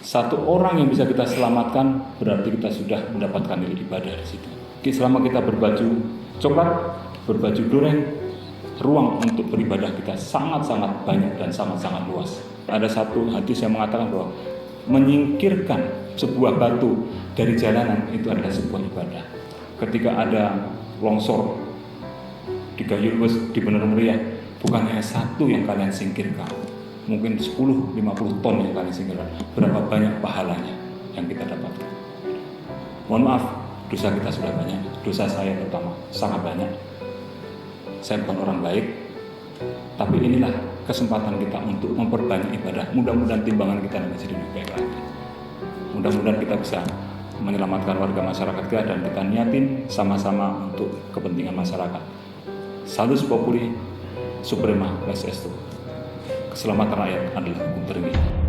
Satu orang yang bisa kita selamatkan berarti kita sudah mendapatkan nilai ibadah di situ. Selama kita berbaju coklat, berbaju goreng, ruang untuk beribadah kita sangat-sangat banyak dan sangat-sangat luas. Ada satu hadis yang mengatakan bahwa menyingkirkan sebuah batu dari jalanan itu adalah sebuah ibadah. Ketika ada longsor di Gayul di Bener Meriah, bukan hanya satu yang kalian singkirkan, mungkin 10-50 ton yang kalian singkirkan. Berapa banyak pahalanya yang kita dapatkan. Mohon maaf, dosa kita sudah banyak. Dosa saya terutama sangat banyak. Saya bukan orang baik, tapi inilah kesempatan kita untuk memperbanyak ibadah. Mudah-mudahan timbangan kita menjadi lebih baik lagi. Mudah-mudahan kita bisa menyelamatkan warga masyarakat kita dan kita niatin sama-sama untuk kepentingan masyarakat. Salus Populi Suprema Res Esto. Keselamatan rakyat adalah hukum tertinggi.